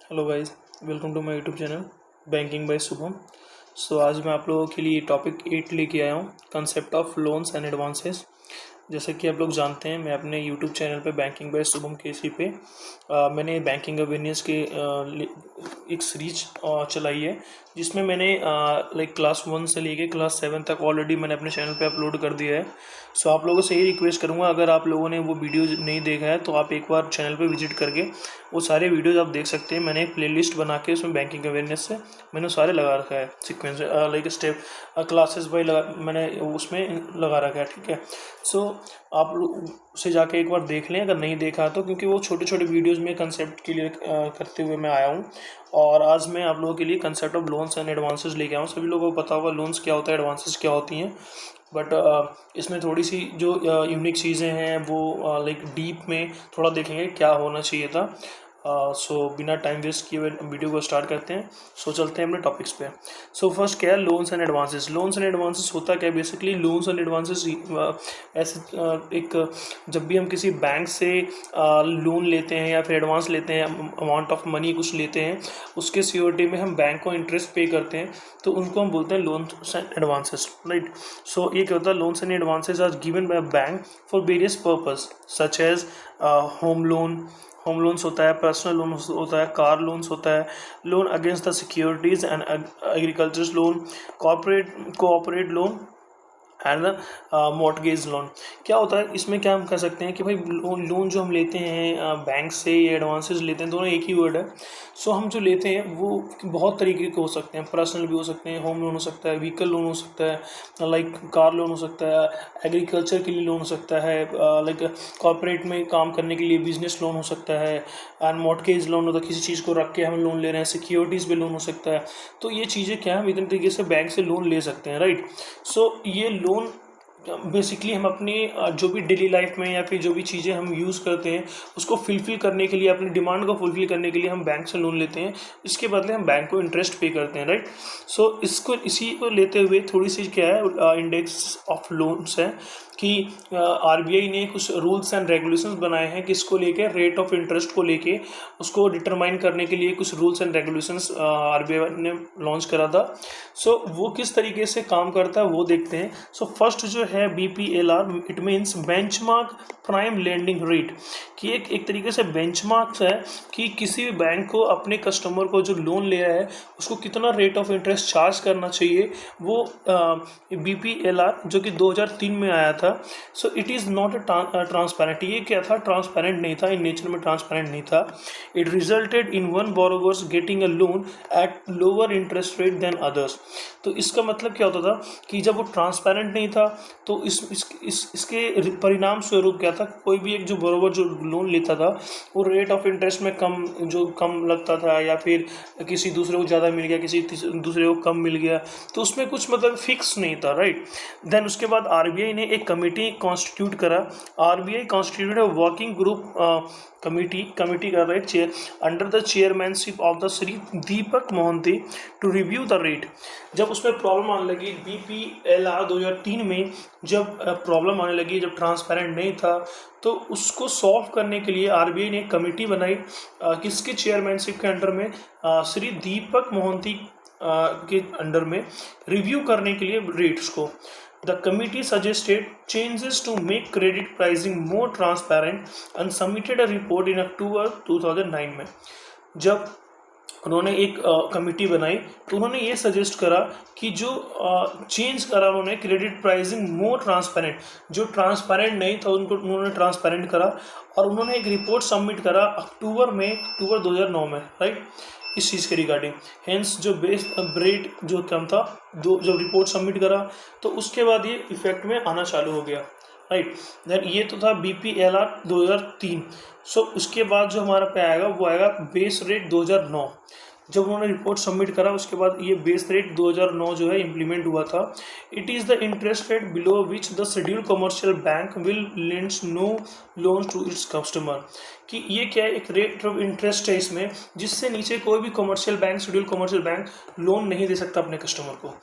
Hello guys, welcome to my YouTube channel banking by Shubham. आज मैं आप लोगों के लिए टॉपिक 8 लेके आया हूँ, concept of loans and advances. जैसे कि आप लोग जानते हैं, मैं अपने यूट्यूब चैनल पे बैंकिंग बाय शुभम के इसी पे मैंने बैंकिंग अवेयरनेस के एक सीरीज चलाई है, जिसमें मैंने लाइक क्लास 1 से लेके क्लास 7 तक ऑलरेडी मैंने अपने चैनल पे अपलोड कर दिया है। आप लोगों से यही रिक्वेस्ट करूँगा, अगर आप लोगों ने वो वीडियोज़ नहीं देखा है तो आप एक बार चैनल पे विजिट करके वो सारे वीडियोज़ आप देख सकते हैं। मैंने एक प्लेलिस्ट बना के उसमें बैंकिंग अवेयरनेस से मैंने सारे लगा रखा है, sequence like step classes by मैंने उसमें लगा रखा है। ठीक है, आप लोग उसे जाके एक बार देख लें अगर नहीं देखा तो, क्योंकि वो छोटे छोटे वीडियोज़ में कंसेप्ट क्लियर करते हुए मैं आया हूँ। और आज मैं आप लोगों के लिए concept of loans and advances लेके आया हूँ। सभी लोगों को पता होगा लोन्स क्या होता है, एडवांसेस क्या होती हैं, बट इसमें थोड़ी सी जो यूनिक चीज़ें हैं वो लाइक डीप में थोड़ा देखेंगे क्या होना चाहिए था। बिना टाइम वेस्ट किए हुए वीडियो को स्टार्ट करते हैं। चलते हैं अपने टॉपिक्स पे। फर्स्ट क्या है, loans and advances. Loans and advances होता क्या है बेसिकली? लोन्स एंड एडवांसेस ऐसे एक जब भी हम किसी बैंक से लोन लेते हैं या फिर एडवांस लेते हैं, अमाउंट ऑफ मनी कुछ लेते हैं, उसके सिक्योरिटी में हम बैंक को इंटरेस्ट पे करते हैं, तो उनको हम बोलते हैं लोन्स एंड एडवांसेस, राइट। ये क्या होता है, loans and advances are given by bank for various purpose such as home loans होता है, पर्सनल लोन होता है, कार लोन्स होता है, loan against the securities and agriculture loan, cooperate loan and mortgage loan. क्या होता है इसमें, क्या हम कह सकते हैं कि भाई लोन जो हम लेते हैं बैंक से या एडवांसेस लेते हैं, दोनों एक ही वर्ड है। हम जो लेते हैं वो बहुत तरीके के हो सकते हैं, पर्सनल भी हो सकते हैं, होम लोन हो सकता है, व्हीकल लोन हो सकता है, लाइक कार लोन हो सकता है, एग्रीकल्चर के लिए लोन हो सकता है, लाइक कॉर्पोरेट में काम करने के लिए बिजनेस लोन हो सकता है, एंड मॉर्टगेज लोन होता है, किसी चीज़ को रख के हम लोन ले रहे हैं, सिक्योरिटीज़ पे लोन हो सकता है। तो ये चीज़ें क्या है, हम इतने तरीके से बैंक से लोन ले सकते हैं, राइट। ये लोन बेसिकली हम अपनी जो भी डेली लाइफ में या फिर जो भी चीज़ें हम यूज़ करते हैं उसको फुलफ़िल करने के लिए, अपनी डिमांड को फुलफ़िल करने के लिए हम बैंक से लोन लेते हैं। इसके बदले हम बैंक को इंटरेस्ट पे करते हैं, राइट। इसी को लेते हुए थोड़ी सी क्या है, इंडेक्स ऑफ लोन्स है कि आरबीआई ने कुछ रूल्स एंड रेगुलेशंस बनाए हैं किसको लेके, रेट ऑफ इंटरेस्ट को लेके उसको डिटरमाइन करने के लिए कुछ रूल्स एंड रेगुलेशंस आरबीआई ने लॉन्च करा था। वो किस तरीके से काम करता है वो देखते हैं। फर्स्ट जो है BPLR, it means benchmark prime lending rate, कि एक तरीके से बेंचमार्क है कि किसी भी बैंक को अपने कस्टमर को जो लोन ले रहा है उसको कितना रेट ऑफ इंटरेस्ट चार्ज करना चाहिए। वो बीपीएलआर जो कि 2003 में आया था। It is not transparent. ये क्या था, ट्रांसपेरेंट नहीं था, इन नेचर में ट्रांसपेरेंट नहीं था। It resulted in one borrowers getting a loan at lower interest rate than others. तो इसका मतलब क्या होता था कि जब वो ट्रांसपेरेंट नहीं था तो इसके परिणाम स्वरूप क्या था, कोई भी एक जो बोरोवर जो लोन लेता था वो रेट ऑफ इंटरेस्ट में कम लगता था, या फिर किसी दूसरे को ज़्यादा मिल गया, किसी दूसरे को कम मिल गया, तो उसमें कुछ मतलब फिक्स नहीं था, राइट। देन उसके बाद आरबीआई ने एक कमेटी कॉन्स्टिट्यूट करा। RBI constituted a working group committee कर रहे chair under the chairmanship of the Shri Deepak Mohanty to review the rate. जब उसमें प्रॉब्लम आने लगी बीपीएलआर 2003 में, जब प्रॉब्लम आने लगी, जब ट्रांसपेरेंट नहीं था, तो उसको सॉल्व करने के लिए आरबीआई ने एक कमेटी बनाई किसके चेयरमैनशिप के अंडर में, श्री दीपक मोहंती के अंडर में, रिव्यू करने के लिए रेट्स को। The committee suggested changes to make credit pricing more transparent and submitted a report in October 2009 में। जब उन्होंने एक कमेटी बनाई तो उन्होंने ये सजेस्ट करा कि जो चेंज करा उन्होंने, क्रेडिट प्राइसिंग मोर ट्रांसपेरेंट, जो ट्रांसपेरेंट नहीं था उनको उन्होंने ट्रांसपेरेंट करा, और उन्होंने एक रिपोर्ट सबमिट करा अक्टूबर 2009 में, राइट, इस चीज़ के रिगार्डिंग। हेंस जो बेस रेट जो कम था, जब रिपोर्ट सबमिट करा तो उसके बाद ये इफेक्ट में आना चालू हो गया, राइट। देन ये तो था बीपीएलआर 2003। उसके बाद जो हमारा पे आएगा वो आएगा बेस रेट 2009। जब उन्होंने रिपोर्ट सबमिट करा उसके बाद ये बेस रेट 2009 जो है इम्प्लीमेंट हुआ था। It is the interest rate below which the schedule commercial bank will lends no loan to its customer. कि ये क्या है, एक रेट ऑफ इंटरेस्ट है इसमें, जिससे नीचे कोई भी commercial bank, schedule commercial bank loan नहीं दे सकता अपने कस्टमर को।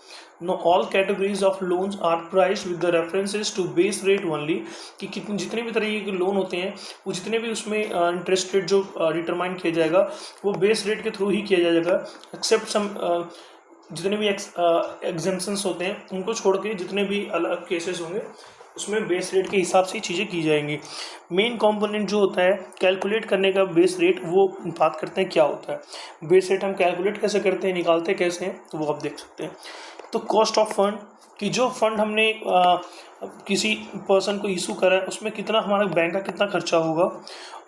No all categories of loans are priced with the references to base rate only, कि कितने जितने भी तरह के लोन होते हैं वो जितने भी उसमें इंटरेस्ट रेट जो डिटरमाइन किया जाएगा वो बेस रेट के थ्रू ही किया जाएगा, एक्सेप्ट सम जितने भी एग्जेम्पशंस होते हैं उनको छोड़ के जितने भी अलग केसेस होंगे उसमें बेस रेट के हिसाब से चीज़ें की जाएंगी। मेन कंपोनेंट जो होता है कैलकुलेट करने का बेस रेट, वो बात करते हैं क्या होता है बेस रेट, हम कैलकुलेट कैसे करते हैं, निकालते कैसे हैं, तो वो आप देख सकते हैं। तो कॉस्ट ऑफ फंड, कि जो फंड हमने किसी पर्सन को इशू करा है उसमें कितना हमारा बैंक का कितना खर्चा होगा।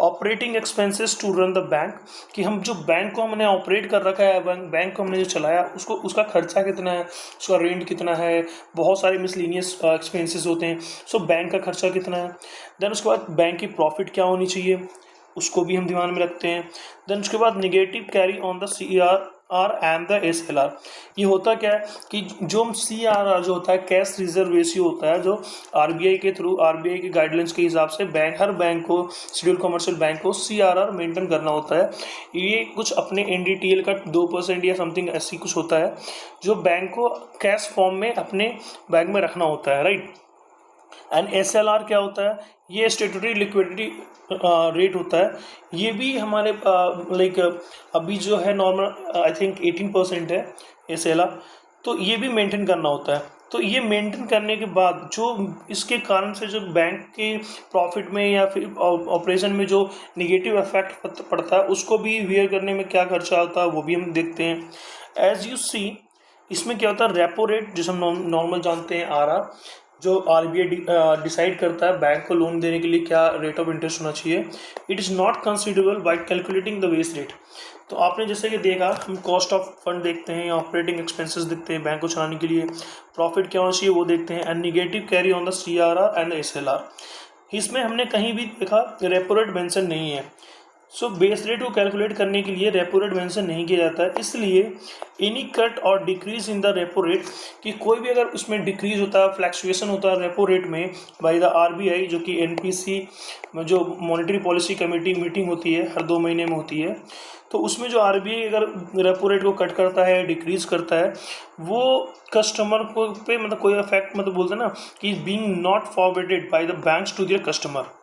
Operating expenses to run the bank, कि हम जो बैंक को हमने ऑपरेट कर रखा है, बैंक को हमने जो चलाया उसको उसका खर्चा कितना है, उसका रेंट कितना है, बहुत सारे मिसलिनियस एक्सपेंसेस होते हैं। सो बैंक का खर्चा कितना है। देन उसके बाद बैंक की प्रॉफिट क्या होनी चाहिए, उसको भी हम ध्यान में रखते हैं। देन उसके बाद negative carry on the CRR and the SLR। ये होता क्या है कि जो CRR जो होता है कैश रिजर्व रेशियो होता है, जो RBI के थ्रू, RBI के गाइडलाइंस के हिसाब से हर बैंक को, शेड्यूल कमर्शियल बैंक को CRR मेंटेन करना होता है। ये कुछ अपने NDTL का 2% या समथिंग ऐसी कुछ होता है जो बैंक को कैश फॉर्म में अपने बैंक में रखना होता है, राइट। एंड SLR क्या होता है, ये स्टेटूटरी लिक्विडिटी रेट होता है। ये भी हमारे लाइक अभी जो है नॉर्मल आई थिंक 18% है SLR, तो ये भी मेंटेन करना होता है। तो ये मेंटेन करने के बाद जो इसके कारण से जो बैंक के प्रॉफिट में या फिर ऑपरेशन में जो निगेटिव इफेक्ट पड़ता है उसको भी वियर करने में क्या खर्चा होता है वो भी हम देखते हैं। एज यू सी, इसमें क्या होता है, रेपो रेट जिसे हम नॉर्मल जानते हैं RR, जो RBI डिसाइड करता है बैंक को लोन देने के लिए क्या रेट ऑफ इंटरेस्ट होना चाहिए। It is not considerable bye calculating the base rate. तो आपने जैसे कि देखा, हम कॉस्ट ऑफ फंड देखते हैं, ऑपरेटिंग एक्सपेंसेस देखते हैं बैंक को चलाने के लिए, प्रॉफिट क्या होना चाहिए वो देखते हैं, and negative carry on the CRR and SLR। इसमें हमने कहीं भी देखा रेपो रेट मेंशन नहीं है। सो बेस रेट को कैलकुलेट करने के लिए रेपो रेट मेंशन नहीं किया जाता है, इसलिए एनी कट और decrease in the repo rate, कि कोई भी अगर उसमें डिक्रीज होता है, फ्लैक्चुएशन होता है रेपो रेट में बाय द RBI, जो कि NPC जो मॉनेटरी पॉलिसी कमेटी मीटिंग होती है हर 2 महीने में होती है, तो उसमें जो RBI अगर रेपो रेट को कट करता है, डिक्रीज करता है, वो कस्टमर को पे मतलब कोई इफेक्ट, मतलब बोलते हैं ना कि being not forwarded by the banks to their customer,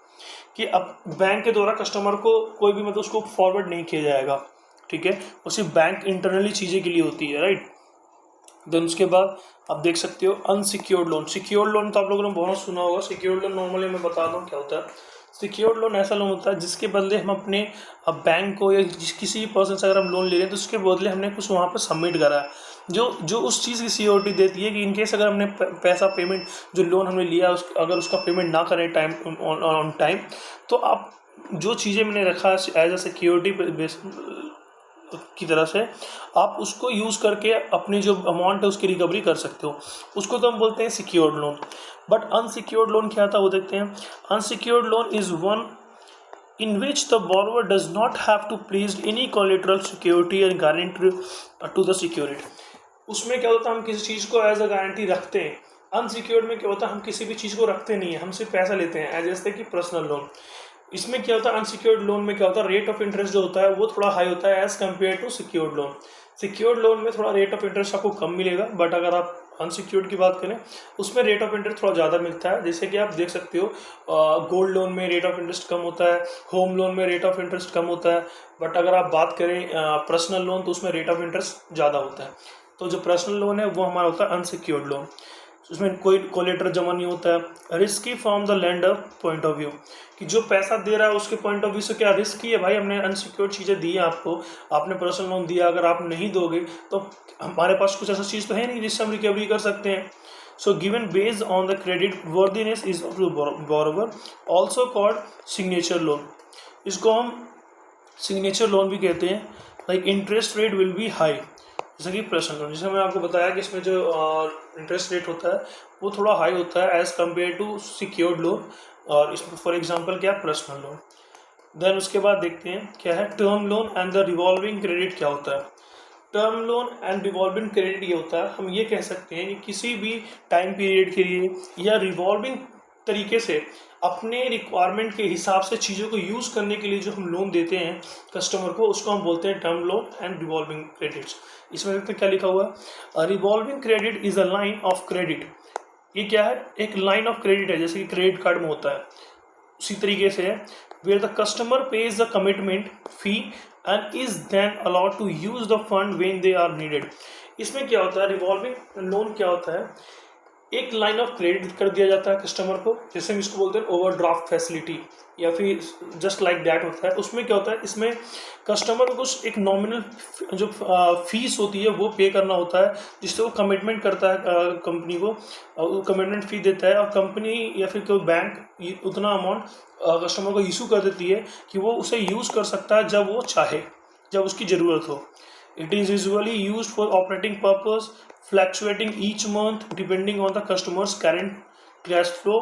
कि अब बैंक के द्वारा कस्टमर को कोई भी मतलब उसको फॉरवर्ड नहीं किया जाएगा, ठीक है, वो सिर्फ बैंक इंटरनली चीज़ें के लिए होती है, राइट। देन उसके बाद आप देख सकते हो अनसिक्योर्ड लोन। सिक्योर्ड लोन तो आप लोगों ने बहुत सुना होगा। सिक्योर्ड लोन नॉर्मली मैं बता दूँ क्या होता है। सिक्योर्ड लोन ऐसा लोन होता है जिसके बदले हम अपने बैंक को या किसी भी पर्सन से अगर हम लोन ले रहे हैं तो उसके बदले हमने कुछ वहाँ पर सबमिट करा है, जो उस चीज़ की सिक्योरिटी देती है कि इनकेस अगर हमने पैसा पेमेंट जो लोन हमने लिया अगर उसका पेमेंट ना करें टाइम ऑन टाइम, तो आप जो चीज़ें मैंने रखा एज अ सिक्योरिटी की तरह से आप उसको यूज़ करके अपनी जो अमाउंट है उसकी रिकवरी कर सकते हो, उसको तो हम बोलते हैं secured loan. But unsecured loan क्या था वो देखते हैं। Unsecured loan is one in which the borrower does not have to place any collateral security and guarantee to the security। उसमें क्या होता है, हम किसी चीज़ को एज अ गारंटी रखते हैं। अनसिक्योर्ड में क्या होता है, हम किसी भी चीज़ को रखते नहीं है, हम सिर्फ पैसा लेते हैं जैसे कि पर्सनल लोन। इसमें क्या होता है, अनसिक्योर्ड लोन में क्या होता है, रेट ऑफ इंटरेस्ट जो होता है वो थोड़ा हाई होता है as compare to secured loan. Secured loan में थोड़ा रेट ऑफ इंटरेस्ट आपको कम मिलेगा, बट अगर आप अनसिक्योर्ड की बात करें उसमें रेट ऑफ इंटरेस्ट थोड़ा ज़्यादा मिलता है। जैसे कि आप देख सकते हो गोल्ड लोन में रेट ऑफ इंटरेस्ट कम होता है, होम लोन में रेट ऑफ इंटरेस्ट कम होता है, बट अगर आप बात करें पर्सनल लोन तो उसमें रेट ऑफ इंटरेस्ट ज़्यादा होता है। तो जो पर्सनल लोन है वो हमारा होता है अनसिक्योर्ड लोन, उसमें कोई कोलेटर जमा नहीं होता है। Risky from the lender point of view, कि जो पैसा दे रहा है उसके पॉइंट ऑफ व्यू से क्या रिस्की है, भाई हमने अनसिक्योर्ड चीज़ें दी हैं आपको, आपने पर्सनल लोन दिया, अगर आप नहीं दोगे तो हमारे पास कुछ ऐसा चीज़ तो है नहीं जिससे हम रिकवरी कर सकते हैं। So given based on the credit worthiness is of borrower, also called signature loan. इसको हम सिग्नेचर लोन भी कहते हैं। Like interest rate will be high, जैसे कि पर्सनल लोन, जैसे मैंने आपको बताया कि इसमें जो इंटरेस्ट रेट होता है वो थोड़ा हाई होता है as compare to secured loan, और इसमें फॉर एग्जांपल क्या, पर्सनल लोन। देन उसके बाद देखते हैं क्या है term loan and the revolving credit क्या होता है। Term loan and revolving credit ये होता है, हम ये कह सकते हैं कि किसी भी टाइम पीरियड के लिए या रिवॉल्विंग तरीके से अपने रिक्वायरमेंट के हिसाब से चीज़ों को यूज़ करने के लिए जो हम लोन देते हैं कस्टमर को, उसको हम बोलते हैं term loan and revolving credits. इसमें देखते हैं क्या लिखा हुआ है, revolving credit is a line of credit. ये क्या है, एक लाइन ऑफ क्रेडिट है, जैसे कि क्रेडिट कार्ड में होता है उसी तरीके से है, where the customer pays the commitment fee and is then allowed to use the fund when they are needed. इसमें क्या होता है, रिवॉल्विंग लोन क्या होता है, एक लाइन ऑफ क्रेडिट कर दिया जाता है कस्टमर को, जैसे हम इसको बोलते हैं ओवरड्राफ्ट फैसिलिटी या फिर जस्ट लाइक दैट होता है। उसमें क्या होता है, इसमें कस्टमर को कुछ एक नॉमिनल जो फीस होती है वो पे करना होता है, जिससे वो कमिटमेंट करता है कंपनी को, वो कमिटमेंट फी देता है और कंपनी या फिर कोई बैंक उतना अमाउंट कस्टमर को इशू कर देती है कि वो उसे यूज़ कर सकता है जब वो चाहे, जब उसकी ज़रूरत हो। It is usually used for operating purpose, fluctuating each month depending on the customer's current cash flow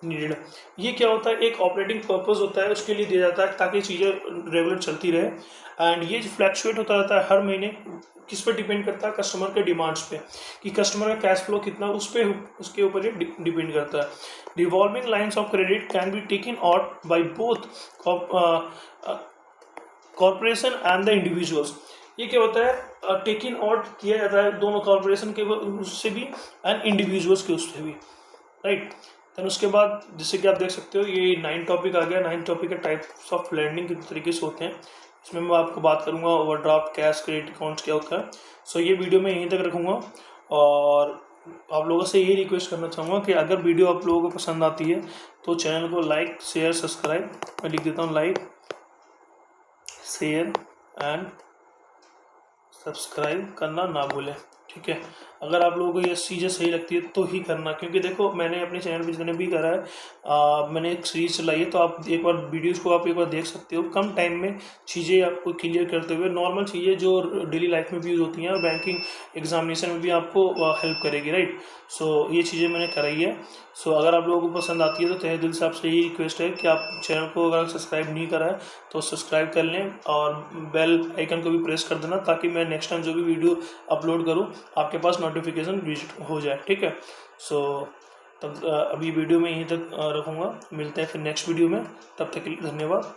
needed। ये क्या होता है, एक ऑपरेटिंग पर्पस होता है, उसके लिए दिया जाता है ताकि चीज़ें रेगुलर चलती रहे। एंड ये जो फ्लैक्चुएट होता रहता है हर महीने, किस पे डिपेंड करता है, कस्टमर के डिमांड्स पे, कि कस्टमर का कैश फ्लो कितना, उसके ऊपर ये डिपेंड करता है। Revolving lines of credit can be taken out by both corporation and the individuals. ये क्या होता है, टेकिंग आउट किया जाता है दोनों कॉर्पोरेशन के उससे भी एंड इंडिविजुअल्स के उससे भी, राइट। देन उसके बाद जैसे कि आप देख सकते हो ये 9 टॉपिक आ गया। 9 टॉपिक के टाइप्स ऑफ लैंडिंग किस तरीके से होते हैं, इसमें मैं आपको बात करूंगा ओवरड्राफ्ट, कैश, क्रेडिट अकाउंट्स क्या होता है। सो ये वीडियो मैं यहीं तक रखूँगा और आप लोगों से यही रिक्वेस्ट करना चाहूँगा कि अगर वीडियो आप लोगों को पसंद आती है तो चैनल को लाइक, शेयर, सब्सक्राइब, मैं लिख देता हूँ लाइक, शेयर एंड सब्सक्राइब करना ना भूलें, ठीक है। अगर आप लोगों को ये चीज़ें सही लगती है तो ही करना, क्योंकि देखो मैंने अपने चैनल पे जितने भी करा है मैंने एक सीरीज चलाई है, तो आप एक बार वीडियोस को आप एक बार देख सकते हो, कम टाइम में चीज़ें आपको क्लियर करते हुए, नॉर्मल चीज़ें जो डेली लाइफ में भी यूज़ होती हैं और बैंकिंग एग्जामिनेशन में भी आपको हेल्प करेगी, राइट। सो ये चीज़ें मैंने कराई है। सो अगर आप लोगों को पसंद आती है तो तहे दिल से आपसे यही रिक्वेस्ट है कि आप चैनल को अगर सब्सक्राइब नहीं करा है तो सब्सक्राइब कर लें और बेल आइकन को भी प्रेस कर देना, ताकि मैं नेक्स्ट टाइम जो भी वीडियो अपलोड करूं आपके पास नोटिफिकेशन विजिट हो जाए, ठीक है। सो तब अभी वीडियो में यहीं तक रखूँगा, मिलते हैं फिर नेक्स्ट वीडियो में, तब तक के लिए धन्यवाद।